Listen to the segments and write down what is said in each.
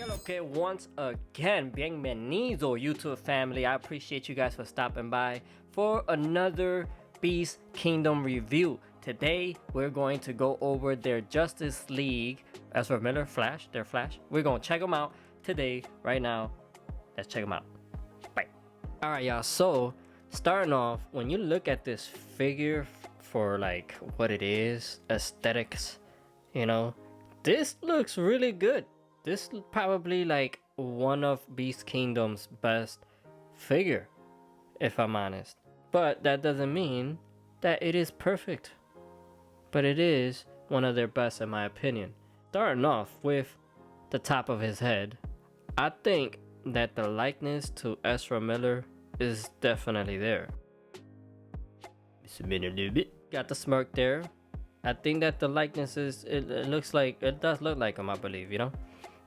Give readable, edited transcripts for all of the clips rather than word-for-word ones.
Okay, once again, bienvenido YouTube family. I appreciate you guys for stopping by for another Beast Kingdom review. Today, we're going to go over their Justice League, Ezra Miller, Flash, their Flash. We're going to check them out today, right now. Let's check them out. Bye. Alright, y'all, so starting off, when you look at this figure for like what it is, aesthetics, you know, this looks really good. This is probably like one of Beast Kingdom's best figure, if I'm honest. But that doesn't mean that it is perfect. But it is one of their best in my opinion. Starting off with the top of his head, I think that the likeness to Ezra Miller is definitely there. Zoom in a little bit. Got the smirk there. I think that the likeness is, it looks like, it does look like him, I believe, you know?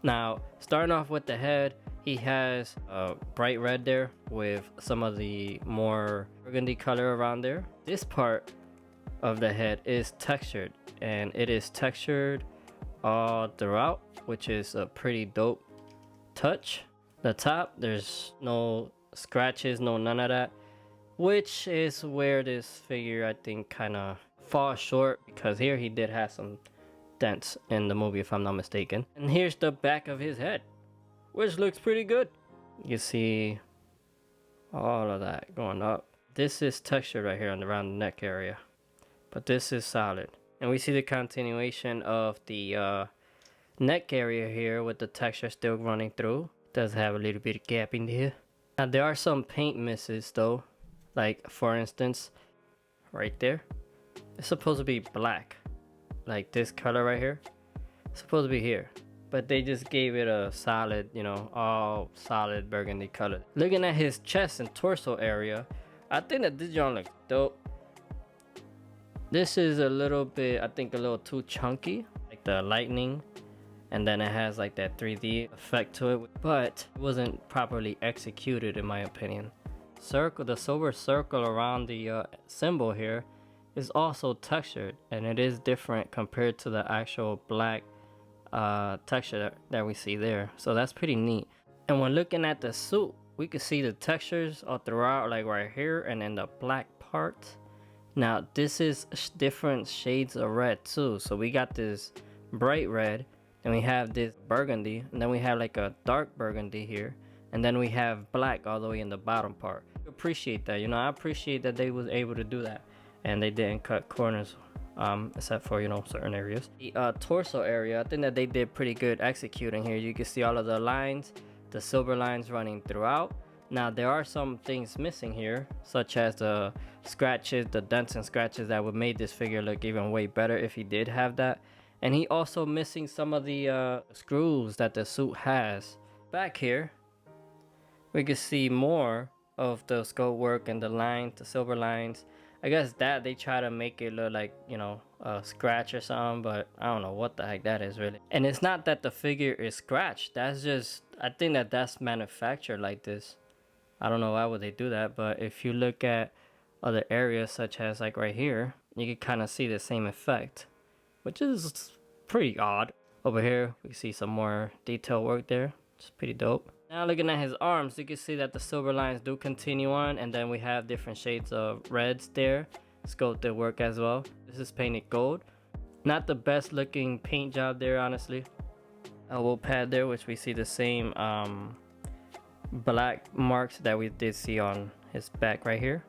Now, starting off with the head, he has a bright red there with some of the more burgundy color around there. This part of the head is textured, and it is textured all throughout, which is a pretty dope touch. The top, there's no scratches, none of that, which is where this figure I think kind of falls short, because here he did have some dents in the movie if I'm not mistaken. And here's the back of his head, which looks pretty good. You see all of that going up. This is textured right here on around the neck area, but this is solid. And we see the continuation of the neck area here with the texture still running through. Does have a little bit of gap in here. Now there are some paint misses though, like for instance right there, it's supposed to be black. Like this color right here, it's supposed to be here, but they just gave it a solid, you know, all solid burgundy color. Looking at his chest and torso area, I think that this joint looks dope. This is a little bit, I think a little too chunky, like the lightning, and then it has like that 3D effect to it, but it wasn't properly executed in my opinion. Circle, the silver circle around the symbol here is also textured, and it is different compared to the actual black texture that we see there, so that's pretty neat. And when looking at the suit, we can see the textures all throughout, like right here and in the black part. Now this is different shades of red too, so we got this bright red, and we have this burgundy, and then we have like a dark burgundy here, and then we have black all the way in the bottom part. I appreciate that, you know, I appreciate that they was able to do that. And they didn't cut corners, except for, you know, certain areas. The torso area, I think that they did pretty good executing here. You can see all of the lines, the silver lines running throughout. Now there are some things missing here, such as the scratches, the dents and scratches that would make this figure look even way better if he did have that. And he also missing some of the screws that the suit has. Back here, we can see more of the sculpt work and the lines, the silver lines. I guess that they try to make it look like, you know, a scratch or something, but I don't know what the heck that is really. And it's not that the figure is scratched, that's just, I think that that's manufactured like this. I don't know why would they do that, but if you look at other areas such as like right here, you can kind of see the same effect, which is pretty odd. Over here, we see some more detail work there, it's pretty dope. Now looking at his arms, you can see that the silver lines do continue on, and then we have different shades of reds there. Sculpted work as well. This is painted gold. Not the best looking paint job there, honestly. Elbow pad there, which we see the same black marks that we did see on his back right here.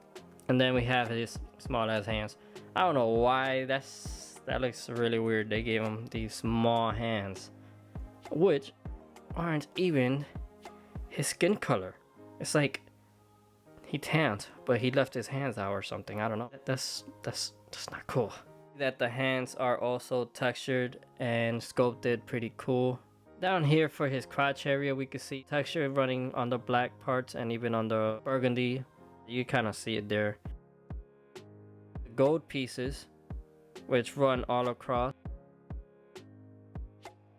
And then we have his small ass hands. I don't know why that looks really weird. They gave him these small hands, which aren't even his skin color. It's like he tanned, but he left his hands out or something. I don't know. That's not cool. That the hands are also textured and sculpted pretty cool. Down here for his crotch area, we can see texture running on the black parts and even on the burgundy. You kind of see it there. The gold pieces, which run all across,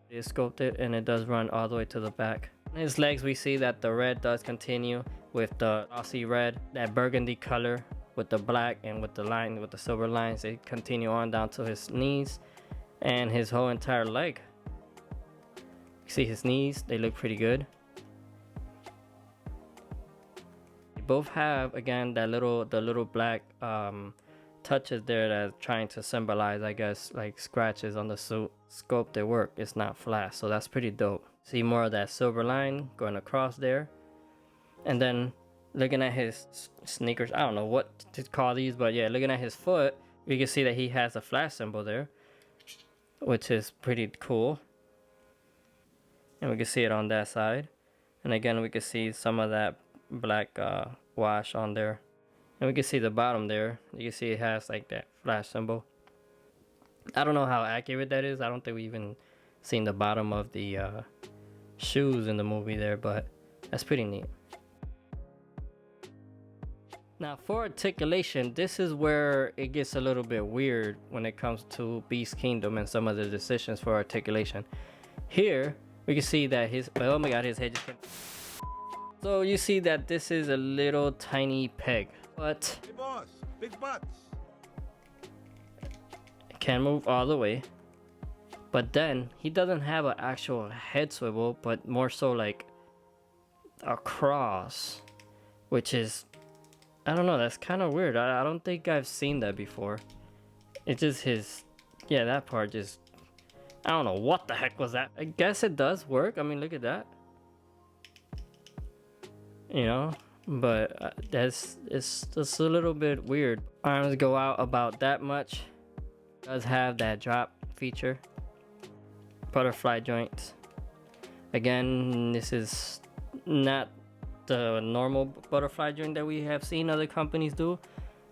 is sculpted, and it does run all the way to the back. His legs, we see that the red does continue with the glossy red, that burgundy color with the black and with the line, with the silver lines, they continue on down to his knees and his whole entire leg. See his knees, they look pretty good. They both have, again, the little black touches there that's trying to symbolize, I guess, like scratches on the suit. Sculpted work, it's not flat, so that's pretty dope. See more of that silver line going across there. And then looking at his sneakers, I don't know what to call these, but yeah, looking at his foot, we can see that he has a flash symbol there, which is pretty cool. And we can see it on that side. And again, we can see some of that black wash on there. And we can see the bottom there. You can see it has like that flash symbol. I don't know how accurate that is. I don't think we even seen the bottom of the shoes in the movie there, but that's pretty neat. Now for articulation, this is where it gets a little bit weird when it comes to Beast Kingdom and some of the decisions for articulation. Here, we can see that oh my god, his head just came. So you see that this is a little tiny peg, but hey boss, big butts. It can move all the way. But then he doesn't have an actual head swivel, but more so like a cross, which is, I don't know, that's kind of weird. I don't think I've seen that before. It's just his, yeah, that part just, I don't know what the heck was that. I guess it does work. I mean, look at that. You know, but it's just a little bit weird. Arms go out about that much. Does have that drop feature. Butterfly joints. Again, this is not the normal butterfly joint that we have seen other companies do,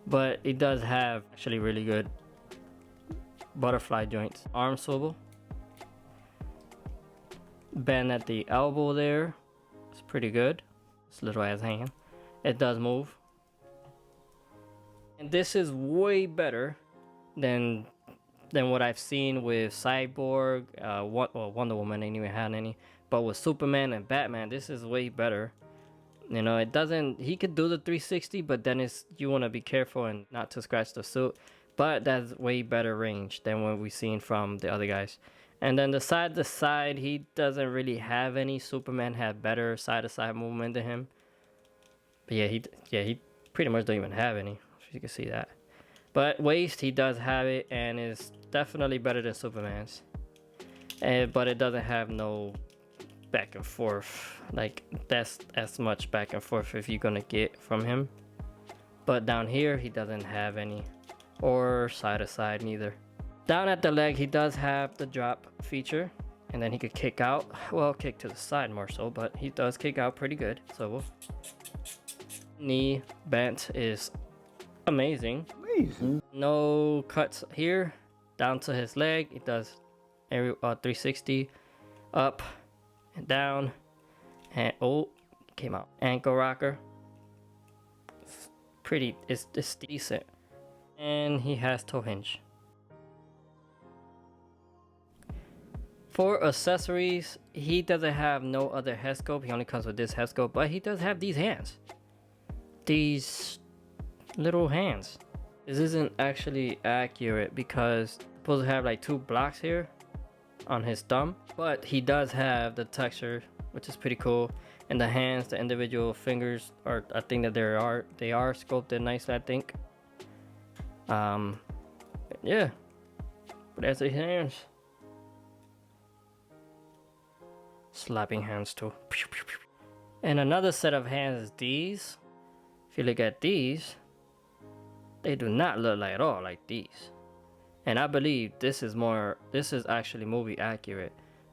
but it does have actually really good butterfly joints. Arm swivel. Bend at the elbow there. It's pretty good. This little ass hand. It does move. And this is way better than what I've seen with Cyborg, Wonder Woman ain't even had any, but with Superman and Batman, this is way better. You know, it doesn't, he could do the 360, but then it's, you want to be careful and not to scratch the suit, but that's way better range than what we've seen from the other guys. And then the side to side, he doesn't really have any. Superman had better side to side movement than him, but yeah, he pretty much don't even have any, so you can see that. But waist, he does have it, and is definitely better than Superman's. But it doesn't have no back and forth. Like, that's as much back and forth if you're gonna get from him. But down here, he doesn't have any. Or side to side neither. Down at the leg, he does have the drop feature. And then he could kick out. Well, kick to the side more so, but he does kick out pretty good. So, knee bent is amazing. No cuts here. Down to his leg, it does every 360 up and down, and oh, came out. Ankle rocker. It's pretty. It's decent, and he has toe hinge. For accessories, he doesn't have no other head sculpt. He only comes with this head sculpt, but he does have these hands. These little hands. This isn't actually accurate because it's supposed to have like 2 blocks here on his thumb, but he does have the texture, which is pretty cool. And the hands, the individual fingers are, I think that they are sculpted nicely, I think. Yeah, but that's his hands. Slapping hands too. And another set of hands is these. If you look at these, they do not look like at all like these. And I believe this is actually movie accurate.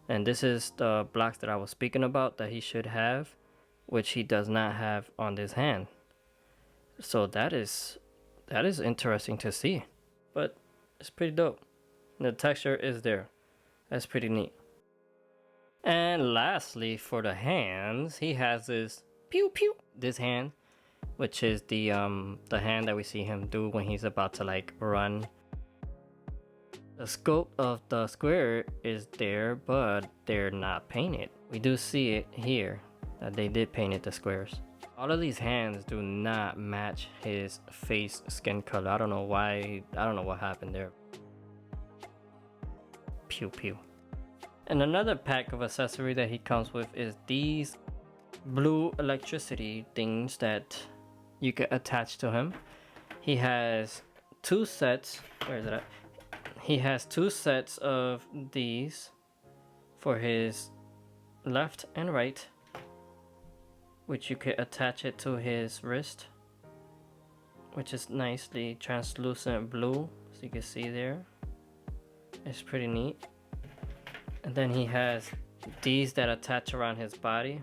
And this is the blocks that I was speaking about that he should have, which he does not have on this hand. So that is interesting to see. But it's pretty dope. The texture is there. That's pretty neat. And lastly, for the hands, he has this pew pew. This hand, which is the hand that we see him do when he's about to like run. The scope of the square is there, but they're not painted. We do see it here that they did paint it, the squares. All of these hands do not match his face skin color. I don't know why. I don't know what happened there. Pew pew. And another pack of accessory that he comes with is these blue electricity things that you can attach to him. He has two sets. Where is it at? He has two sets of these for his left and right, which you can attach it to his wrist, which is nicely translucent blue, so you can see there. It's pretty neat. And then he has these that attach around his body,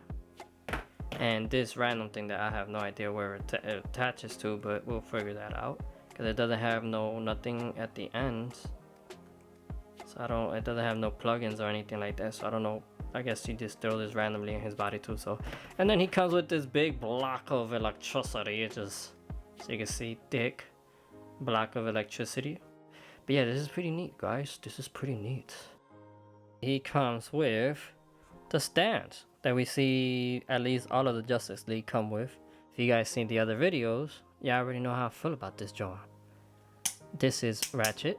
and this random thing that I have no idea where it attaches to, but we'll figure that out because it doesn't have nothing at the ends. So it doesn't have no plugins or anything like that, so I don't know. I guess he just throw this randomly in his body too. So, and then he comes with this big block of electricity. It's just, so you can see, thick block of electricity. But yeah, this is pretty neat, guys. This is pretty neat. He comes with the stand that we see at least all of the Justice League come with. If you guys seen the other videos, you already know how I feel about this joint. This is Ratchet.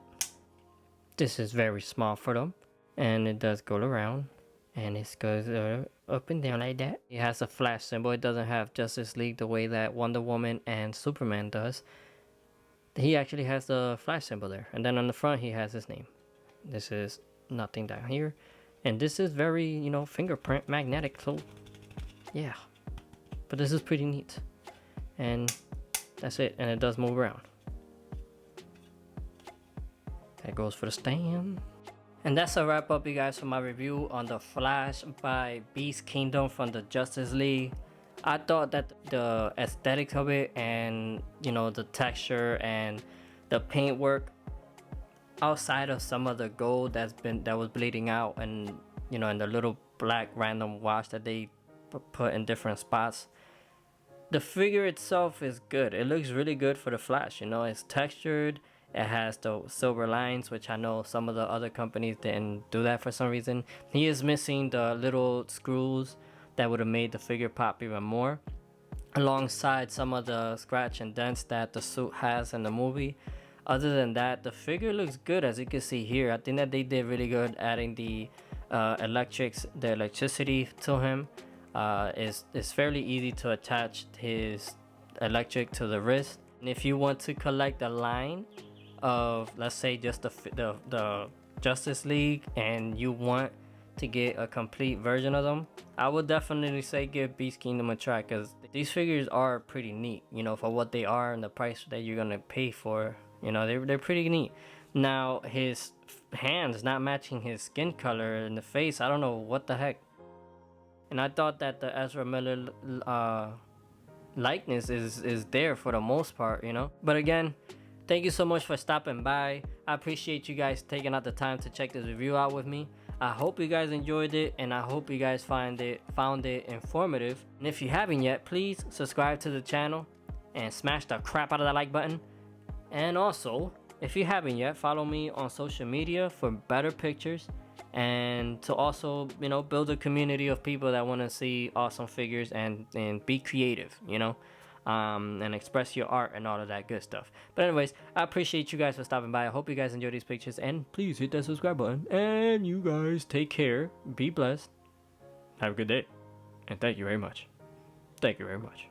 This is very small for them, and it does go around, and it goes up and down like that. It has a flash symbol. It doesn't have Justice League the way that Wonder Woman and Superman does. He actually has the flash symbol there, and then on the front he has his name. This is nothing down here, and this is very, you know, fingerprint magnetic, so yeah. But this is pretty neat, and that's it. And it does move around. That goes for the stand. And that's a wrap up, you guys, for my review on the Flash by Beast Kingdom from the Justice League. I thought that the aesthetics of it, and you know, the texture and the paint work, outside of some of the gold that was bleeding out, and you know, and the little black random wash that they put in different spots, the figure itself is good. It looks really good for the Flash. You know, it's textured. It has the silver lines, which I know some of the other companies didn't do that for some reason. He is missing the little screws that would have made the figure pop even more, alongside some of the scratch and dents that the suit has in the movie. Other than that, the figure looks good, as you can see here. I think that they did really good adding the electricity to him. It's fairly easy to attach his electric to the wrist. And if you want to collect the line of, let's say, just the Justice League, and you want to get a complete version of them, I would definitely say give Beast Kingdom a try, because these figures are pretty neat, you know, for what they are and the price that you're gonna pay for. You know, they're pretty neat. Now his hands not matching his skin color in the face, I don't know what the heck. And I thought that the Ezra Miller likeness is there for the most part, you know. But again, thank you so much for stopping by. I appreciate you guys taking out the time to check this review out with me. I hope you guys enjoyed it, and I hope you guys found it informative. And if you haven't yet, please subscribe to the channel and smash the crap out of that like button. And also, if you haven't yet, follow me on social media for better pictures, and to also, you know, build a community of people that want to see awesome figures and be creative, you know, and express your art and all of that good stuff. But anyways, I appreciate you guys for stopping by. I hope you guys enjoy these pictures, and please hit that subscribe button. And you guys take care, be blessed, have a good day, and thank you very much. Thank you very much.